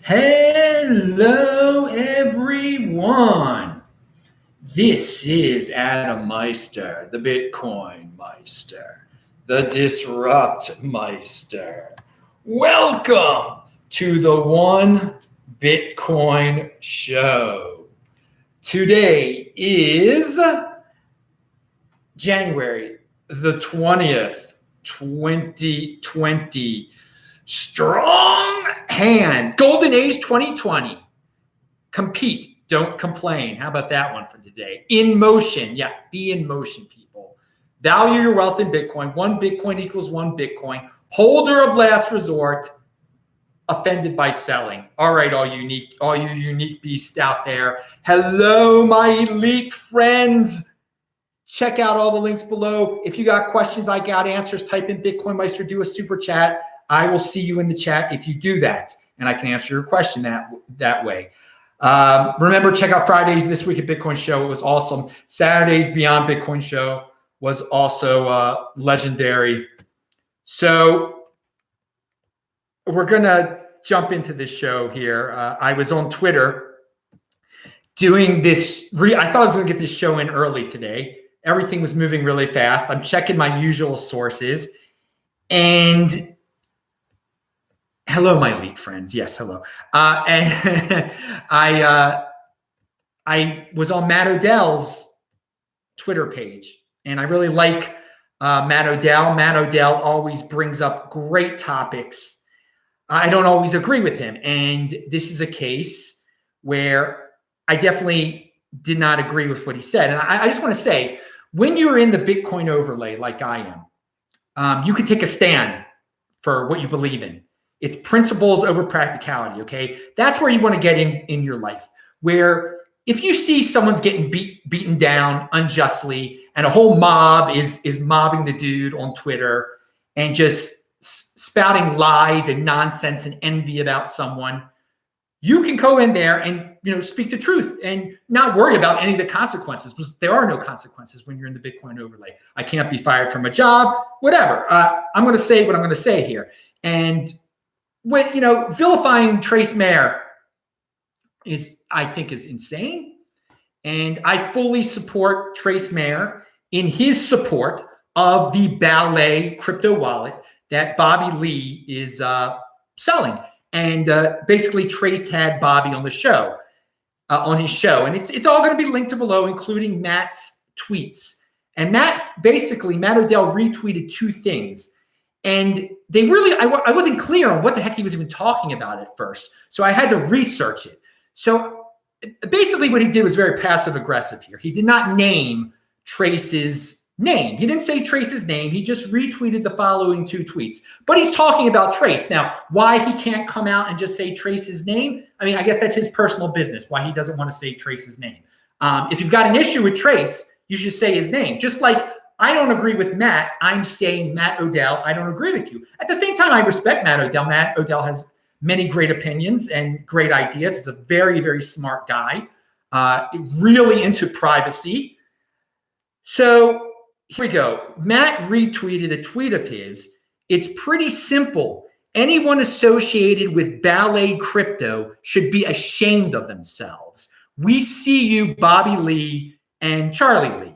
Hello, everyone. This is Adam Meister, the Bitcoin Meister, the Disrupt Meister. Welcome to the One Bitcoin Show. Today is January the 20th, 2020. Strong hand. Golden Age 2020. Compete. Don't complain. How about that one for today? In motion. Yeah, be in motion, people. Value your wealth in Bitcoin. 1 Bitcoin equals 1 Bitcoin. Holder of last resort. Offended by selling. All right, all you unique beasts out there. Hello, my elite friends. Check out all the links below. If you got questions, I got answers. Type in Bitcoin Meister, do a super chat. I will see you in the chat if you do that, and I can answer your question that way. Remember, check out Fridays This Week at Bitcoin Show. It was awesome. Saturdays Beyond Bitcoin Show was also legendary. So we're going to jump into this show here. I was on Twitter doing this. I thought I was going to get this show in early today. Everything was moving really fast. I'm checking my usual sources. And hello, my elite friends. Yes, hello. And I was on Matt Odell's Twitter page, and I really like Matt Odell. Matt Odell always brings up great topics. I don't always agree with him, and this is a case where I definitely did not agree with what he said. And I just want to say, when you're in the Bitcoin overlay like I am, you can take a stand for what you believe in. It's principles over practicality, okay? That's where you want to get in your life, where if you see someone's getting beaten down unjustly and a whole mob is mobbing the dude on Twitter and just spouting lies and nonsense and envy about someone, you can go in there and speak the truth and not worry about any of the consequences, because there are no consequences when you're in the Bitcoin overlay. I can't be fired from a job, whatever. I'm going to say what I'm going to say here. And when vilifying Trace Mayer I think is insane, and I fully support Trace Mayer in his support of the Ballet crypto wallet that Bobby Lee is selling. And basically, Trace had Bobby on the show, on his show, and it's all going to be linked to below, including Matt's tweets. And Matt Odell retweeted 2 things, and they really I wasn't clear on what the heck he was even talking about at first, so I had to research it. So basically, what he did was very passive aggressive here. He did not name Trace's name. He didn't say Trace's name. He just retweeted the following 2 tweets. But he's talking about Trace. Now, why he can't come out and just say Trace's name? I mean, I guess that's his personal business, why he doesn't want to say Trace's name. If you've got an issue with Trace, you should say his name. Just like I don't agree with Matt, I'm saying Matt Odell, I don't agree with you. At the same time, I respect Matt Odell. Matt Odell has many great opinions and great ideas. He's a very, very smart guy, really into privacy. So here we go. Matt retweeted a tweet of his. It's pretty simple. Anyone associated with Ballet crypto should be ashamed of themselves. We see you, Bobby Lee and Charlie Lee.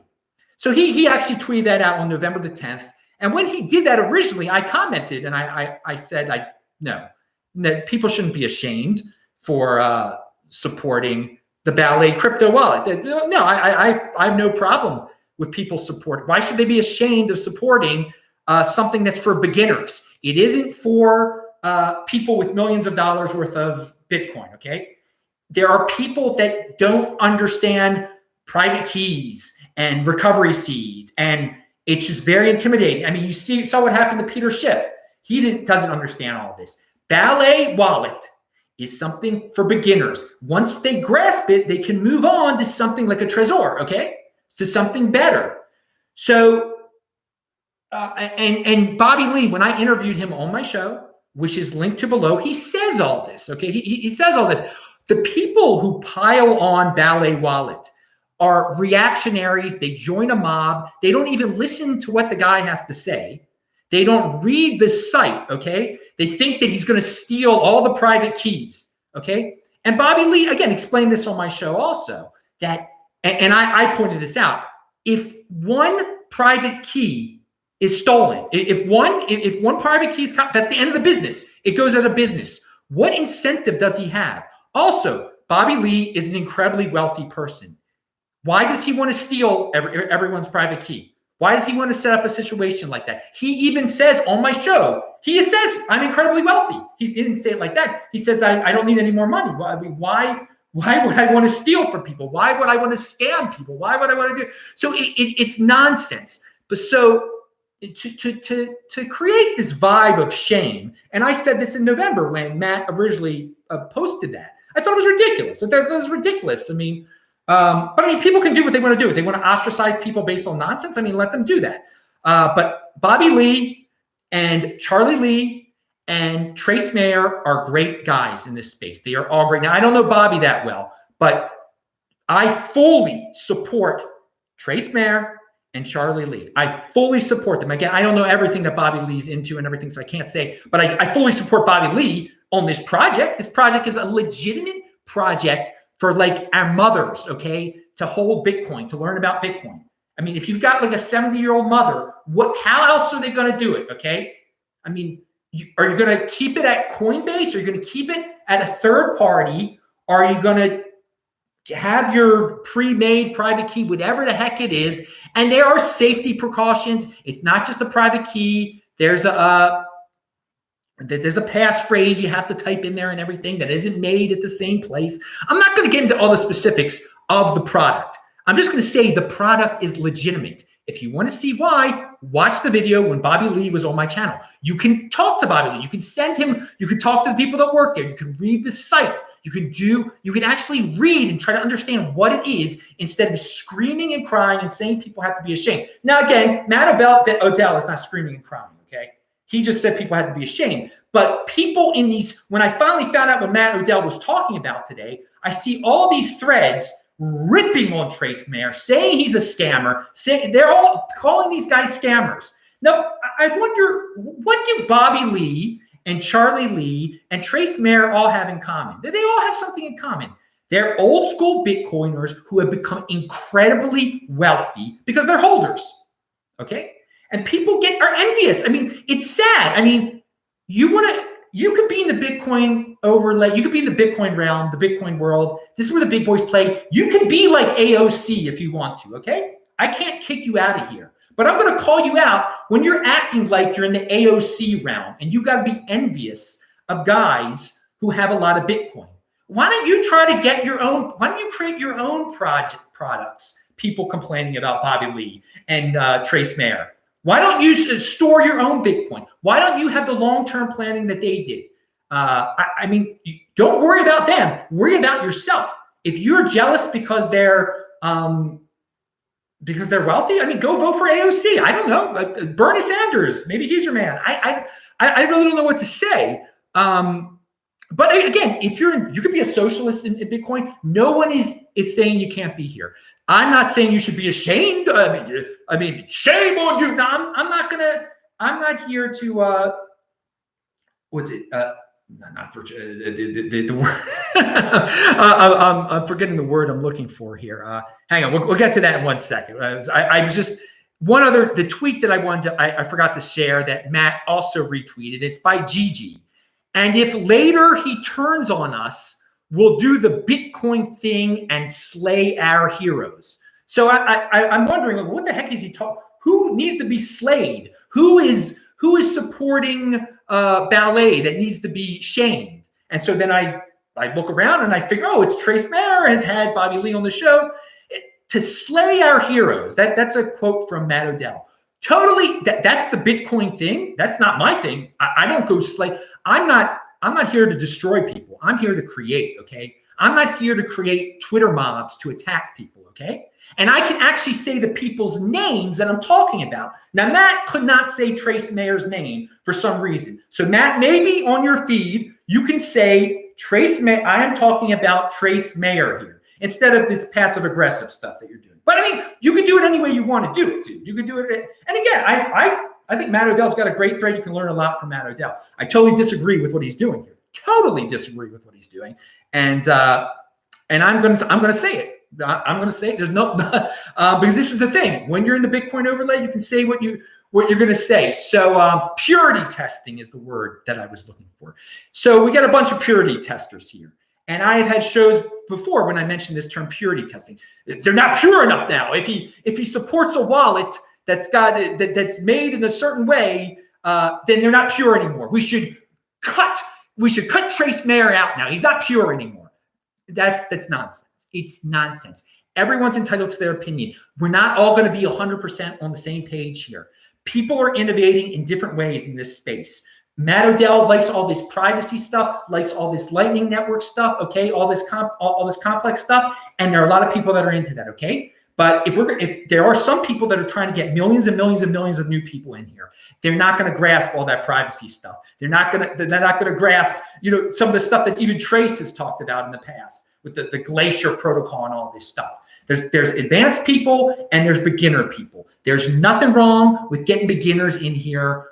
So he actually tweeted that out on November the 10th. And when he did that originally, I commented and I said, no, that people shouldn't be ashamed for supporting the Ballet crypto wallet. No, I have no problem with people support. Why should they be ashamed of supporting something that's for beginners? It isn't for people with millions of dollars worth of Bitcoin, okay? There are people that don't understand private keys and recovery seeds, and it's just very intimidating. I mean, you saw what happened to Peter Schiff. He doesn't understand all this. Ballet wallet is something for beginners. Once they grasp it, they can move on to something like a Trezor, okay? To something better. So, and Bobby Lee, when I interviewed him on my show, which is linked to below, he says all this, okay? He says all this. The people who pile on Ballet wallet are reactionaries. They join a mob. They don't even listen to what the guy has to say. They don't read the site, okay? They think that he's going to steal all the private keys. Okay. And Bobby Lee, again, explained this on my show also, that, and I pointed this out, if one private key is stolen, if one private key is, that's the end of the business. It goes out of business. What incentive does he have? Also, Bobby Lee is an incredibly wealthy person. Why does he want to steal everyone's private key? Why does he want to set up a situation like that? He even says on my show, he says, I'm incredibly wealthy. He didn't say it like that. He says, I don't need any more money. Well, I mean, why would I want to steal from people? Why would I want to scam people? Why would I want to do it? So it's nonsense. But so to create this vibe of shame, and I said this in November when Matt originally posted that, I thought it was ridiculous. I thought it was ridiculous. I mean, but I mean, people can do what they want to do. If they want to ostracize people based on nonsense, I mean, let them do that. But Bobby Lee and Charlie Lee and Trace Mayer are great guys in this space. They are all great. Now, I don't know Bobby that well, but I fully support Trace Mayer and Charlie Lee. I fully support them. Again, I don't know everything that Bobby Lee's into and everything, so I can't say, but I fully support Bobby Lee on this project. This project is a legitimate project for like our mothers, okay, to hold Bitcoin, to learn about Bitcoin. I mean, if you've got like a 70-year-old mother, how else are they going to do it, okay? I mean, are you going to keep it at Coinbase? Are you going to keep it at a third party? Are you going to have your pre-made private key, whatever the heck it is? And there are safety precautions. It's not just a private key. There's a passphrase you have to type in there and everything that isn't made at the same place. I'm not going to get into all the specifics of the product. I'm just going to say the product is legitimate. If you want to see why, watch the video when Bobby Lee was on my channel. You can talk to Bobby Lee. You can send him. You can talk to the people that work there. You can read the site. You can actually read and try to understand what it is instead of screaming and crying and saying people have to be ashamed. Now, again, Matt Odell is not screaming and crying, okay? He just said people had to be ashamed. But people in these, when I finally found out what Matt Odell was talking about today, I see all these threads ripping on Trace Mayer, saying he's a scammer, saying they're all calling these guys scammers. Now, I wonder, what do Bobby Lee and Charlie Lee and Trace Mayer all have in common? They all have something in common. They're old school Bitcoiners who have become incredibly wealthy because they're holders, okay? And people are envious. I mean, it's sad. I mean, you could be in the Bitcoin overlay. You could be in the Bitcoin realm, the Bitcoin world. This is where the big boys play. You can be like AOC if you want to, okay? I can't kick you out of here. But I'm going to call you out when you're acting like you're in the AOC realm and you got to be envious of guys who have a lot of Bitcoin. Why don't you try to get your own, why don't you create your own products? People complaining about Bobby Lee and Trace Mayer. Why don't you store your own Bitcoin? Why don't you have the long-term planning that they did? I mean, don't worry about them. Worry about yourself. If you're jealous because they're wealthy, I mean, go vote for AOC. I don't know, Bernie Sanders. Maybe he's your man. I really don't know what to say. But again, if you could be a socialist in Bitcoin. No one is saying you can't be here. I'm not saying you should be ashamed. I mean, shame on you. No, I'm not here to, what's it? Not for the word. I'm forgetting the word I'm looking for here. Hang on, we'll get to that in 1 second. I was just, the tweet that I forgot to share that Matt also retweeted. It's by Gigi. And if later he turns on us, we'll do the Bitcoin thing and slay our heroes. So I'm wondering, what the heck is he talking? Who needs to be slayed? Who is supporting Ballet that needs to be shamed? And so then I look around and I figure, oh, it's Trace Mayer has had Bobby Lee on the show. To slay our heroes. That's a quote from Matt Odell. Totally, that's the Bitcoin thing. That's not my thing. I don't go slay. I'm not here to destroy people. I'm here to create, okay? I'm not here to create Twitter mobs to attack people, okay? And I can actually say the people's names that I'm talking about. Now, Matt could not say Trace Mayer's name for some reason. So Matt, maybe on your feed, you can say Trace Mayer. I am talking about Trace Mayer here instead of this passive aggressive stuff that you're doing. But I mean, you can do it any way you want to do it, dude. You can do it. And again, I think Matt Odell's got a great thread. You can learn a lot from Matt Odell. I totally disagree with what he's doing here. totally disagree with what he's doing, and I'm gonna say it. I'm gonna say it. There's no because this is the thing. When you're in the Bitcoin overlay, you can say what you're gonna say. So purity testing is the word that I was looking for. So we got a bunch of purity testers here, and I have had shows before when I mentioned this term purity testing. They're not pure enough now. If he supports a wallet that's made in a certain way, then they're not pure anymore. We should cut Trace Mayer out now. He's not pure anymore. That's nonsense. It's nonsense. Everyone's entitled to their opinion. We're not all going to be 100% on the same page here. People are innovating in different ways in this space. Matt Odell likes all this privacy stuff, likes all this Lightning Network stuff, okay, all this complex stuff, and there are a lot of people that are into that, okay? But if there are some people that are trying to get millions and millions and millions of new people in here, they're not going to grasp all that privacy stuff. They're not going to grasp, some of the stuff that even Trace has talked about in the past with the Glacier protocol and all this stuff. There's advanced people and there's beginner people. There's nothing wrong with getting beginners in here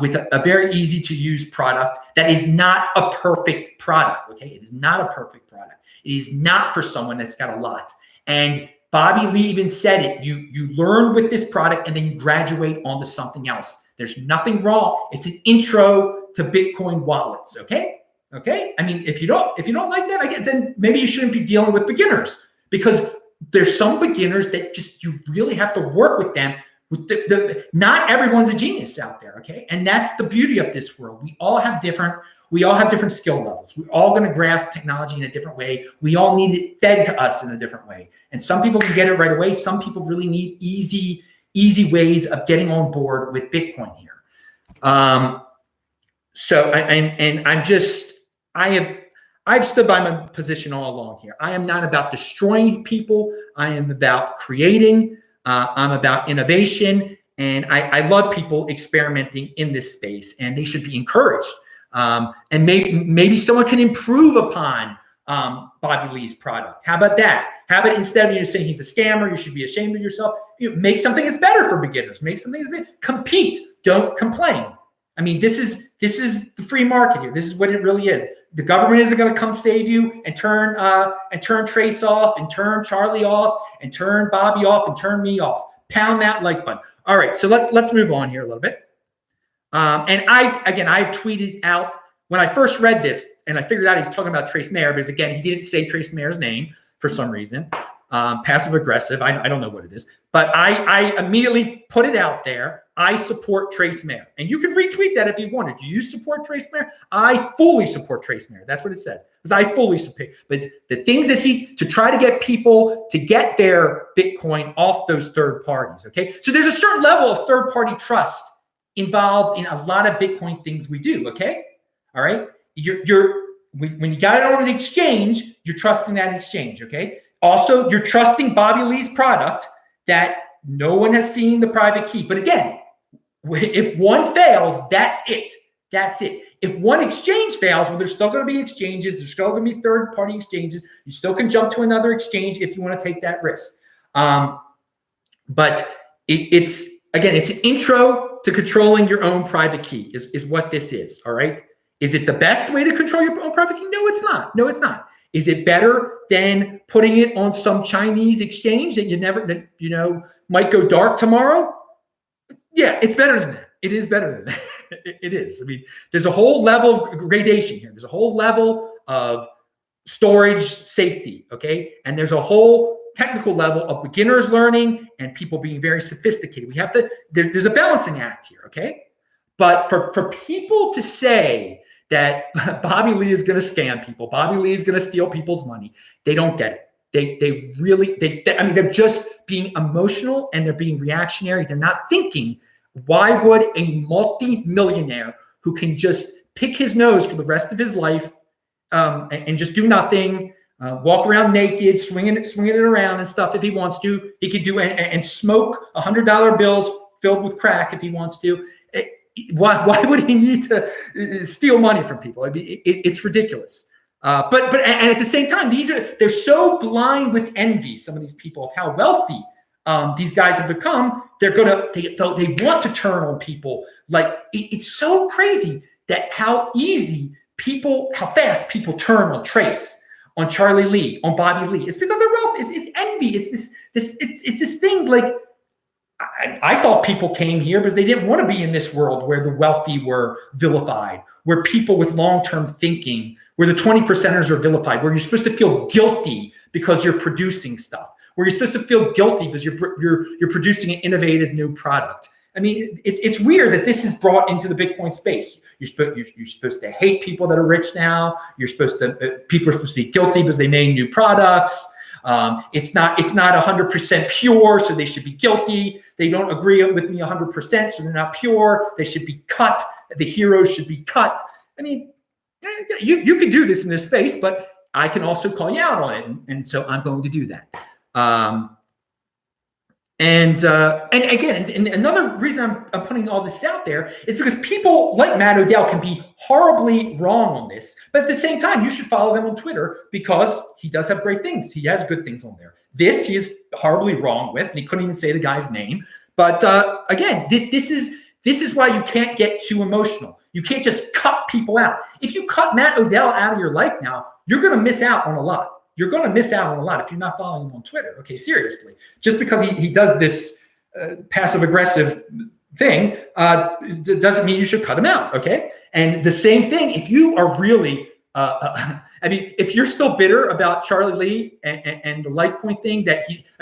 with a very easy to use product that is not a perfect product. Okay, it is not a perfect product. It is not for someone that's got a lot. And Bobby Lee even said it. You learn with this product and then you graduate onto something else. There's nothing wrong. It's an intro to Bitcoin wallets. Okay. Okay. I mean, if you don't like that, I guess then maybe you shouldn't be dealing with beginners, because there's some beginners that just you really have to work with them. Not everyone's a genius out there. Okay. And that's the beauty of this world. We all have different skill levels. We're all going to grasp technology in a different way. We all need it fed to us in a different way. And some people can get it right away. Some people really need easy ways of getting on board with Bitcoin here. I've stood by my position all along here. I am not about destroying people. I am about creating. I'm about innovation. And I love people experimenting in this space, and they should be encouraged. And maybe someone can improve upon Bobby Lee's product. How about that? How about instead of you saying he's a scammer, you should be ashamed of yourself, make something that's better for beginners. Make something that's better. Compete. Don't complain. I mean, this is the free market here. This is what it really is. The government isn't going to come save you and turn Trace off and turn Charlie off and turn Bobby off and turn me off. Pound that like button. All right, so let's move on here a little bit. And I've tweeted out when I first read this, and I figured out he's talking about Trace Mayer, because again, he didn't say Trace Mayer's name for some reason. Passive aggressive. I don't know what it is, but I immediately put it out there. I support Trace Mayer, and you can retweet that if you wanted. Do you support Trace Mayer? I fully support Trace Mayer. That's what it says, because I fully support. But it's the things that to try to get people to get their Bitcoin off those third parties. Okay, so there's a certain level of third party trust involved in a lot of Bitcoin things we do. Okay, all right. When you got it on an exchange, you're trusting that exchange. Okay. Also, you're trusting Bobby Lee's product that no one has seen the private key. But again, if one fails, that's it. That's it. If one exchange fails, well, there's still going to be exchanges. There's still going to be third-party exchanges. You still can jump to another exchange if you want to take that risk. But it's an intro to controlling your own private key is what this is. All right. Is it the best way to control your own private key? No, it's not. No, it's not. Is it better than putting it on some Chinese exchange that might go dark tomorrow? Yeah, it's better than that. It is better than that. It is. I mean, there's a whole level of gradation here. There's a whole level of storage safety, okay? And there's a whole technical level of beginners learning and people being very sophisticated. There's a balancing act here, okay? But for people to say that Bobby Lee is going to scam people, Bobby Lee is going to steal people's money, they don't get it. They're just being emotional and they're being reactionary. They're not thinking, why would a multi-millionaire who can just pick his nose for the rest of his life and just do nothing, walk around naked, swinging it around and stuff if he wants to, he could do and smoke $100 bills filled with crack if he wants to. Why would he need to steal money from people? It's ridiculous. But at the same time, they're so blind with envy. Some of these people of how wealthy these guys have become. They want to turn on people. Like it's so crazy that how easy how fast people turn on Trace, on Charlie Lee, on Bobby Lee. It's because they're wealthy. It's envy. It's this thing. Like I thought people came here because they didn't want to be in this world where the wealthy were vilified, where people with long-term thinking, where the 20%ers are vilified, where you're supposed to feel guilty because you're producing stuff, where you're supposed to feel guilty because you're producing an innovative new product. I mean, it's weird that this is brought into the Bitcoin space. You're supposed to hate people that are rich now. People are supposed to be guilty because they made new products. It's not 100% pure, so they should be guilty. They don't agree with me 100%, so they're not pure. They should be cut. The heroes should be cut. I mean, you can do this in this space, but I can also call you out on it, and so I'm going to do that. And again, and another reason I'm putting all this out there is because people like Matt Odell can be horribly wrong on this, but at the same time, you should follow them on Twitter because he does have great things. He has good things on there. This he is horribly wrong with, and he couldn't even say the guy's name. But again, this is why you can't get too emotional. You can't just cut people out. If you cut Matt Odell out of your life now, you're going to miss out on a lot. You're going to miss out on a lot if you're not following him on Twitter. Okay, seriously. Just because he does this passive-aggressive thing doesn't mean you should cut him out, okay? And the same thing, if you are really, if you're still bitter about Charlie Lee and the Litecoin thing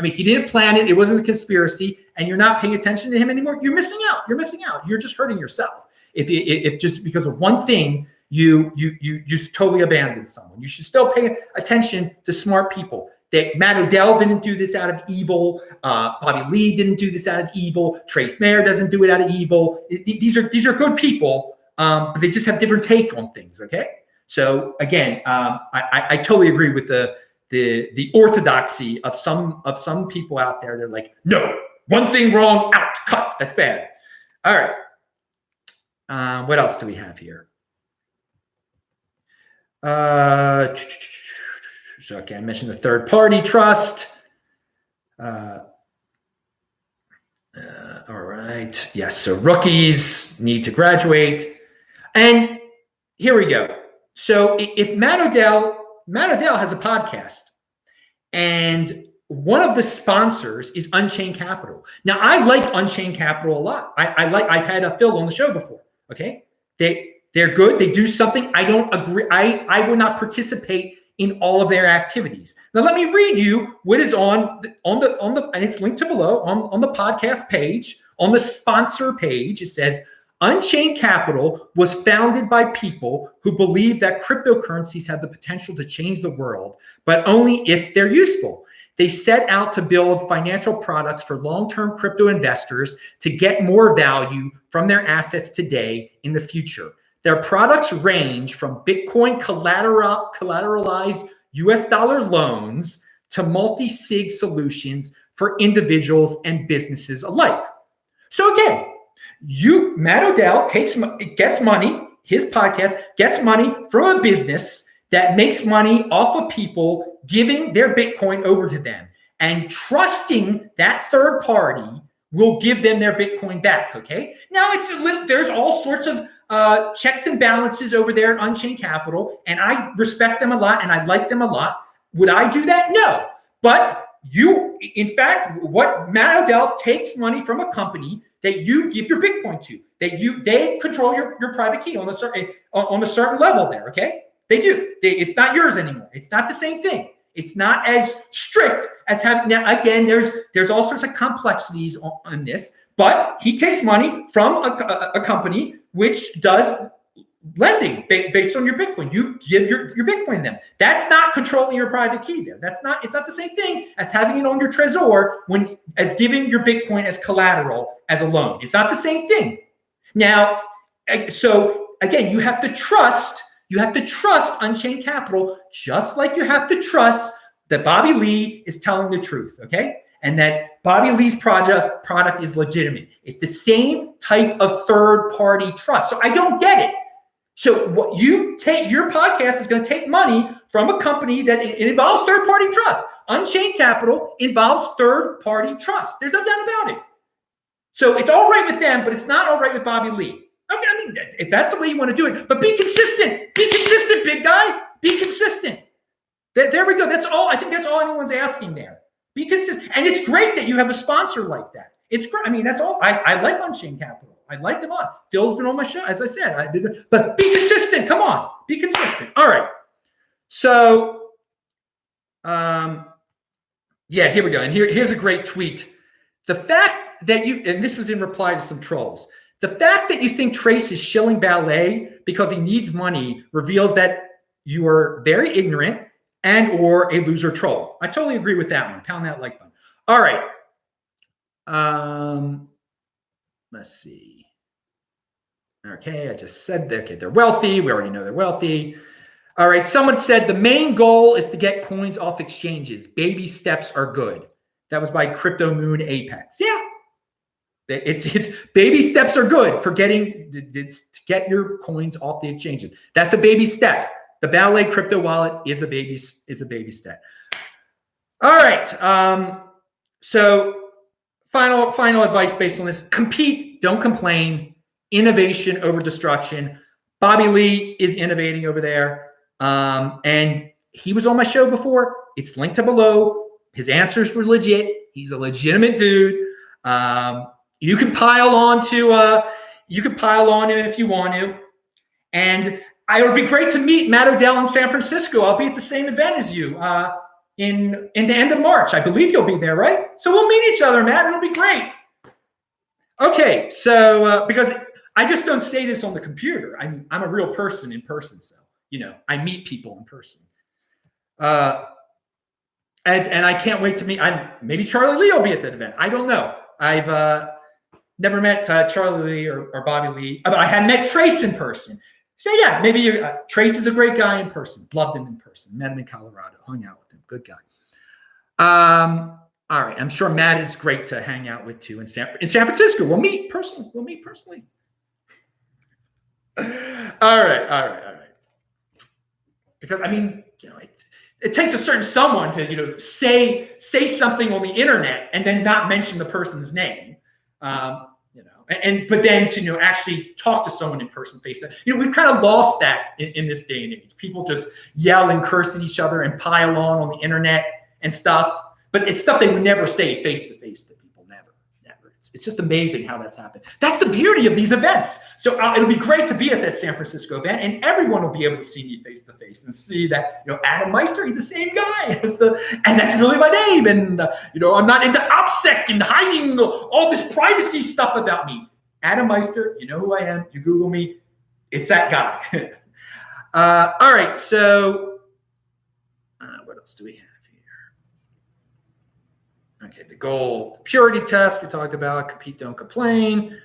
he didn't plan it, it wasn't a conspiracy, and you're not paying attention to him anymore, you're missing out. You're missing out. You're just hurting yourself. If just because of one thing, you just totally abandoned someone. You should still pay attention to smart people. That Matt Odell didn't do this out of evil. Bobby Lee didn't do this out of evil. Trace Mayer doesn't do it out of evil. These are good people, but they just have different take on things. Okay, so again, I totally agree with the orthodoxy of some people out there. They're like, no, one thing wrong, out, cut. That's bad. All right. What else do we have here? So okay, I mentioned the third-party trust. All right. Yes. So rookies need to graduate, and here we go. So if Matt Odell has a podcast, and one of the sponsors is Unchained Capital. Now, I like Unchained Capital a lot. I've had Phil on the show before. Okay, they're good. They do something. I don't agree. I would not participate in all of their activities. Now, let me read you what is on the and it's linked to below on the podcast page, on the sponsor page. It says, Unchained Capital was founded by people who believe that cryptocurrencies have the potential to change the world, but only if they're useful. They set out to build financial products for long-term crypto investors to get more value from their assets today in the future. Their products range from Bitcoin collateralized US dollar loans to multi-sig solutions for individuals and businesses alike. So again, Matt Odell gets money, his podcast gets money from a business that makes money off of people giving their Bitcoin over to them and trusting that third party will give them their Bitcoin back, okay? Now, there's all sorts of checks and balances over there at Unchained Capital, and I respect them a lot, and I like them a lot. Would I do that? No. But in fact, what Matt Odell takes money from a company that you give your Bitcoin to, they control your private key on a certain level there, okay? They do. It's not yours anymore. It's not the same thing. It's not as strict as having. Now, again, there's all sorts of complexities on this, but he takes money from a company which does lending based on your Bitcoin. You give your Bitcoin to them. That's not controlling your private key there. It's not the same thing as having it on your Trezor as giving your Bitcoin as collateral as a loan. It's not the same thing. Now, so again, you have to trust Unchained Capital, just like you have to trust that Bobby Lee is telling the truth, okay? And that Bobby Lee's product is legitimate. It's the same type of third-party trust. So I don't get it. So what your podcast is going to take money from a company that it involves third-party trust. Unchained Capital involves third-party trust. There's no doubt about it. So it's all right with them, but it's not all right with Bobby Lee. I mean, if that's the way you want to do it, but be consistent. Be consistent, big guy. Be consistent. There we go. That's all. I think that's all anyone's asking there. Be consistent. And it's great that you have a sponsor like that. It's great. I mean, that's all. I like On-Chain Capital. I like them on. Phil's been on my show, as I said. But be consistent. Come on. Be consistent. All right. So, yeah, here we go. And here's a great tweet. The fact that and this was in reply to some trolls, the fact that you think Trace is shilling Ballet because he needs money reveals that you are very ignorant and or a loser troll. I totally agree with that one. Pound that like button. All right. Let's see. Okay, I just said that. Okay, they're wealthy. We already know they're wealthy. All right, someone said the main goal is to get coins off exchanges. Baby steps are good. That was by Crypto Moon Apex. Yeah, it's baby steps are good for getting to get your coins off the exchanges. That's a baby step. The Ballet crypto wallet is a baby step. All right. So final advice based on this: compete, don't complain. Innovation over destruction. Bobby Lee is innovating over there. And he was on my show before. It's linked to below. His answers were legit. He's a legitimate dude. You can pile on him if you want to. And it would be great to meet Matt Odell in San Francisco. I'll be at the same event as you in the end of March. I believe you'll be there, right? So we'll meet each other, Matt. It'll be great. Okay, so because I just don't say this on the computer. I mean, I'm a real person in person, so I meet people in person. And I can't wait to meet. Maybe Charlie Lee will be at that event. I don't know. I've never met Charlie Lee or Bobby Lee, but I had met Trace in person. So yeah, maybe Trace is a great guy in person. Loved him in person. Met him in Colorado. Hung out with him. Good guy. All right. I'm sure Matt is great to hang out with too in San Francisco. We'll meet personally. All right. Because I mean, it takes a certain someone to say something on the internet and then not mention the person's name. But then to actually talk to someone in person face to face. We've kind of lost that in this day and age. People just yell and curse at each other and pile on the internet and stuff. But it's stuff they would never say face to face to people. Never. It's just amazing how that's happened. That's the beauty of these events. So it'll be great to be at that San Francisco event, and everyone will be able to see me face to face and see that Adam Meister, he's the same guy and that's really my name. And I'm not into OPSEC and hiding all this privacy stuff about me. Adam Meister, you know who I am. You Google me, it's that guy. All right, so what else do we have? Okay, the goal, purity test, we talked about, compete, don't complain.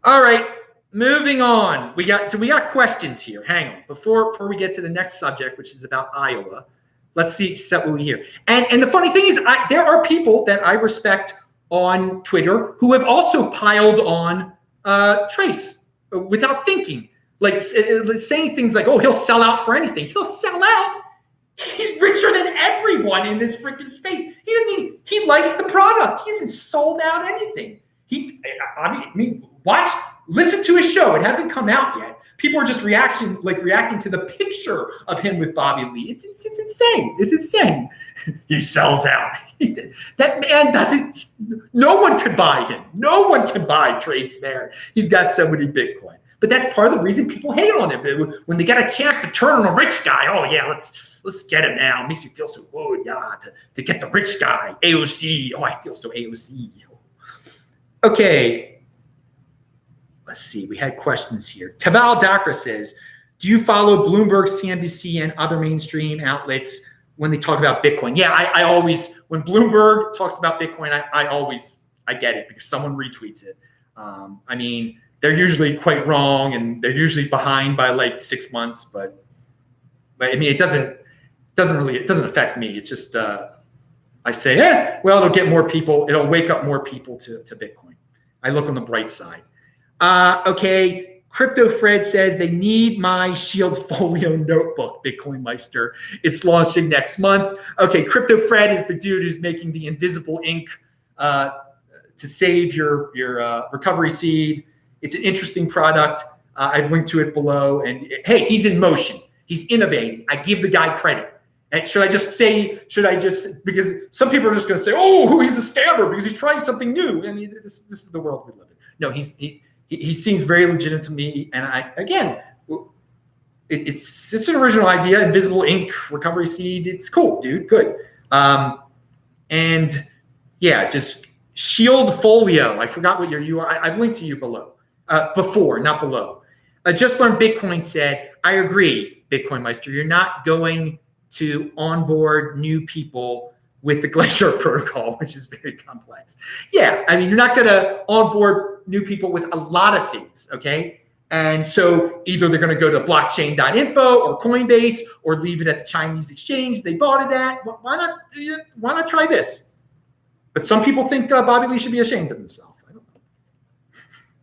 All right, moving on. We got questions here. Hang on. Before we get to the next subject, which is about Iowa, let's see what we hear. And the funny thing is, there are people that I respect on Twitter who have also piled on Trace without thinking. Like saying things like, oh, he'll sell out for anything. He'll sell out. He's richer than everyone in this freaking space. He likes the product. He hasn't sold out anything. Listen to his show. It hasn't come out yet. People are just reacting to the picture of him with Bobby Lee. It's insane. It's insane. He sells out. That man doesn't. No one could buy him. No one can buy Trace Mayer. He's got so many Bitcoin. But that's part of the reason people hate on him. When they get a chance to turn on a rich guy, oh yeah, let's get him now. It makes me feel so good, yeah, to get the rich guy. AOC. Oh, I feel so AOC. Okay. Let's see. We had questions here. Taval Dakra says, do you follow Bloomberg, CNBC, and other mainstream outlets when they talk about Bitcoin? Yeah, I always, when Bloomberg talks about Bitcoin, I get it because someone retweets it. I mean, they're usually quite wrong and they're usually behind by like 6 months, but I mean, it doesn't affect me. It's just, I say, well, it'll get more people. It'll wake up more people to Bitcoin. I look on the bright side. Okay. Crypto Fred says they need my Shield Folio notebook, Bitcoin Meister. It's launching next month. Okay. Crypto Fred is the dude who's making the invisible ink, to save your recovery seed. It's an interesting product. I've linked to it below. And hey, he's in motion. He's innovating. I give the guy credit. And should I just, because some people are just going to say, oh, he's a scammer because he's trying something new. I mean, this is the world we live in. No, he seems very legitimate to me. And it's an original idea. Invisible ink, recovery seed. It's cool, dude. Good. And yeah, just Shield Folio. I forgot what you are. I've linked to you below. Before, not below. Just Learn Bitcoin said, I agree, Bitcoin Meister. You're not going to onboard new people with the Glacier protocol, which is very complex. Yeah, I mean, you're not going to onboard new people with a lot of things, okay? And so either they're going to go to blockchain.info or Coinbase or leave it at the Chinese exchange they bought it at. Why not try this? But some people think Bobby Lee should be ashamed of himself. I don't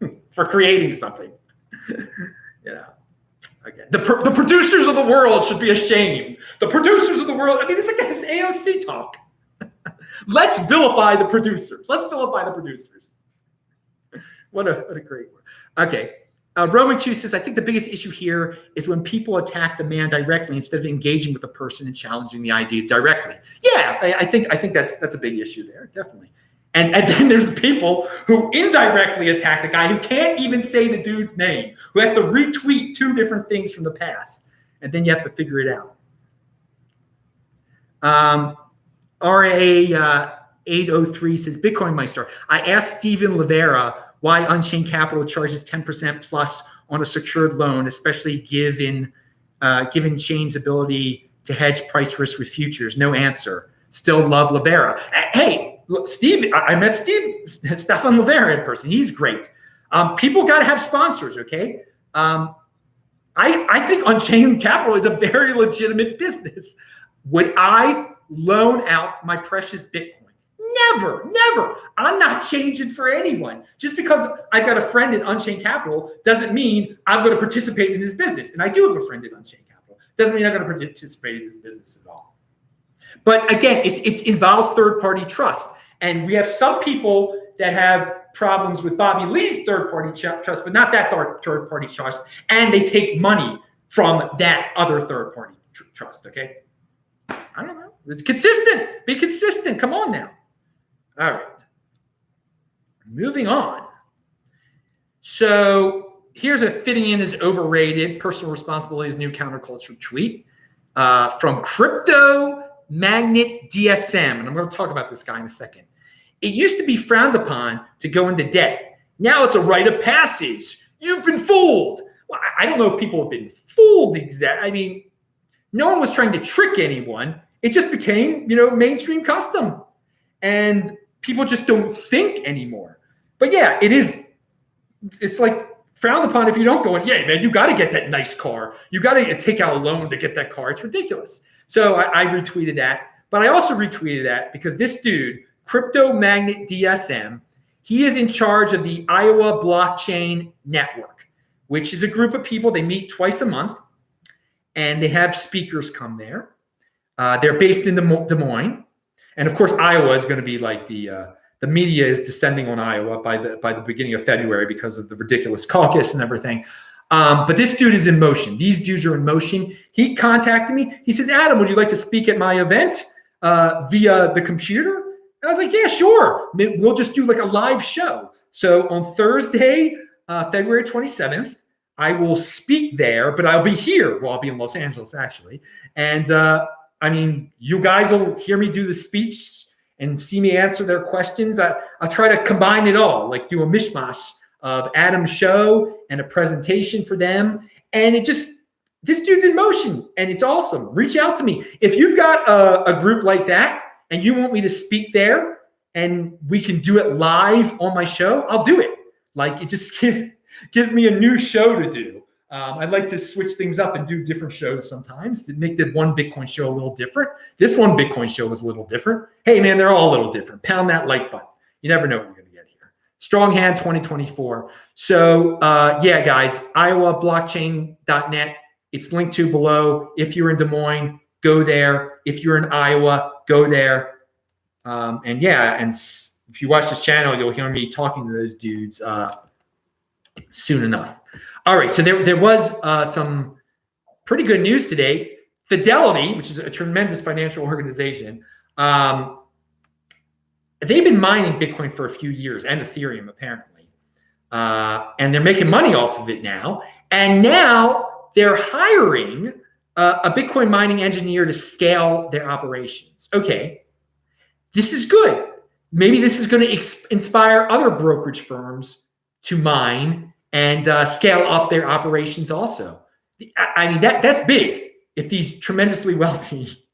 know. For creating something. Again, the producers of the world should be ashamed. The producers of the world, I mean, this is AOC talk. Let's vilify the producers. Let's vilify the producers. What a great word. Okay. Roman Q says, I think the biggest issue here is when people attack the man directly instead of engaging with the person and challenging the idea directly. Yeah, I think that's a big issue there, definitely. And then there's the people who indirectly attack the guy who can't even say the dude's name, who has to retweet 2 different things from the past. And then you have to figure it out. RA803 says, Bitcoin Meister, I asked Steven Livera why Unchained Capital charges 10% plus on a secured loan, especially given Chain's ability to hedge price risk with futures. No answer. Still love Livera. Hey, look, Steve, I met Stefan Livera in person. He's great. People got to have sponsors, okay? I think Unchained Capital is a very legitimate business. Would I loan out my precious Bitcoin? Never, never. I'm not changing for anyone. Just because I've got a friend in Unchained Capital doesn't mean I'm going to participate in his business. And I do have a friend in Unchained Capital. Doesn't mean I'm going to participate in his business at all. But again, it involves third-party trust. And we have some people that have problems with Bobby Lee's third-party trust, but not that third-party trust. And they take money from that other third-party trust, okay? I don't know. It's consistent. Be consistent. Come on now. All right. Moving on. So here's a fitting in is overrated, personal responsibility is new counterculture tweet from Crypto Magnet DSM. And I'm going to talk about this guy in a second. It used to be frowned upon to go into debt. Now it's a rite of passage. You've been fooled. Well, I don't know if people have been fooled exactly. I mean, no one was trying to trick anyone. It just became, mainstream custom. And people just don't think anymore. But yeah, it's like frowned upon if you don't go in, yeah, man, you got to get that nice car. You got to take out a loan to get that car. It's ridiculous. So I retweeted that. But I also retweeted that because this dude, Crypto Magnet DSM, he is in charge of the Iowa Blockchain Network, which is a group of people. They meet twice a month, and they have speakers come there. They're based in Des Moines. And of course, Iowa is going to be like the media is descending on Iowa by the beginning of February because of the ridiculous caucus and everything. But this dude is in motion. These dudes are in motion. He contacted me. He says, Adam, would you like to speak at my event via the computer? And I was like, yeah, sure. We'll just do like a live show. So on Thursday, February 27th, I will speak there, but I'll be here. Well, I'll be in Los Angeles, actually. And I mean, you guys will hear me do the speech and see me answer their questions. I'll try to combine it all, like do a mishmash of Adam's show and a presentation for them. And this dude's in motion and it's awesome. Reach out to me. If you've got a group like that and you want me to speak there and we can do it live on my show, I'll do it. Like it just gives me a new show to do. I'd like to switch things up and do different shows sometimes to make the one Bitcoin show a little different. This one Bitcoin show was a little different. Hey, man, they're all a little different. Pound that like button. You never know what you're going to get here. Strong Hand 2024. So, yeah, guys, iowablockchain.net. It's linked to below. If you're in Des Moines, go there. If you're in Iowa, go there. And if you watch this channel, you'll hear me talking to those dudes soon enough. All right, so there was some pretty good news today. Fidelity, which is a tremendous financial organization, they've been mining Bitcoin for a few years, and Ethereum apparently, and they're making money off of it now. And now they're hiring a Bitcoin mining engineer to scale their operations. Okay, this is good. Maybe this is going to inspire other brokerage firms to mine and scale up their operations also. I mean, that's big. If these tremendously wealthy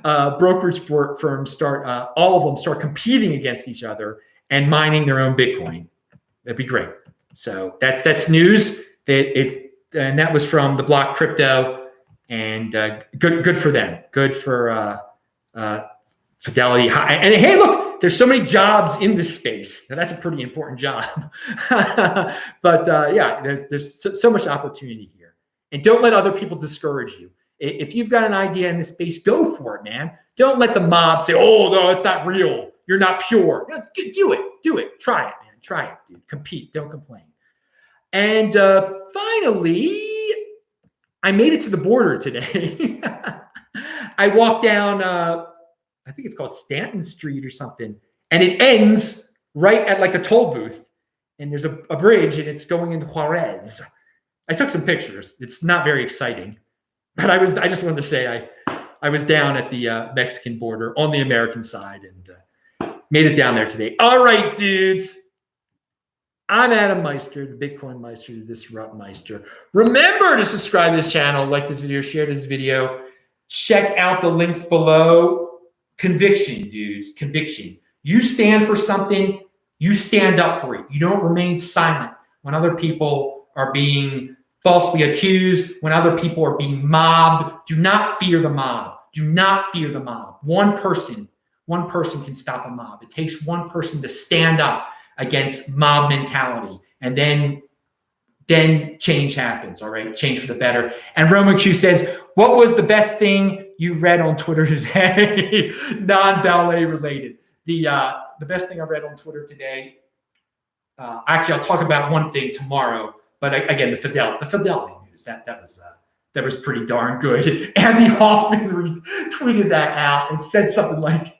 brokerage firms start, all of them start competing against each other and mining their own Bitcoin, that'd be great. So that's news. And that was from the Block Crypto, and good for them. Good for Fidelity. And hey, look, there's so many jobs in this space. Now, that's a pretty important job. But yeah, there's so much opportunity here. And don't let other people discourage you. If you've got an idea in this space, go for it, man. Don't let the mob say, oh, no, it's not real. You're not pure. No, do it. Try it, man. Try it, dude. Compete. Don't complain. And finally, I made it to the border today. I walked down, I think it's called Stanton Street or something, and it ends right at like a toll booth. And there's a bridge, and it's going into Juarez. I took some pictures. It's not very exciting, but I just wanted to say I was down at the Mexican border on the American side, and made it down there today. All right, dudes. I'm Adam Meister, the Bitcoin Meister, the Disrupt Meister. Remember to subscribe to this channel, like this video, share this video. Check out the links below. Conviction, dudes, conviction. You stand for something, you stand up for it. You don't remain silent when other people are being falsely accused, when other people are being mobbed. Do not fear the mob. Do not fear the mob. One person can stop a mob. It takes one person to stand up against mob mentality, and then change happens. All right, change for the better. And Roman Q says, what was the best thing you read on Twitter today? Non-ballet related. The best thing I read on Twitter today, actually I'll talk about one thing tomorrow, but again, the Fidelity news, that was pretty darn good. Andy Hoffman tweeted that out and said something like,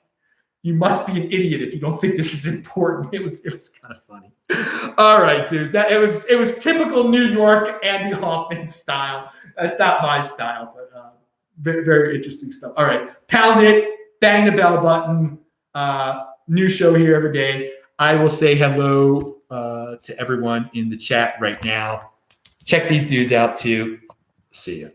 you must be an idiot if you don't think this is important. It was kind of funny. All right, dudes. It was typical New York Andy Hoffman style. That's not my style, but very, very interesting stuff. All right, pound it, bang the bell button. New show here every day. I will say hello to everyone in the chat right now. Check these dudes out too. See ya.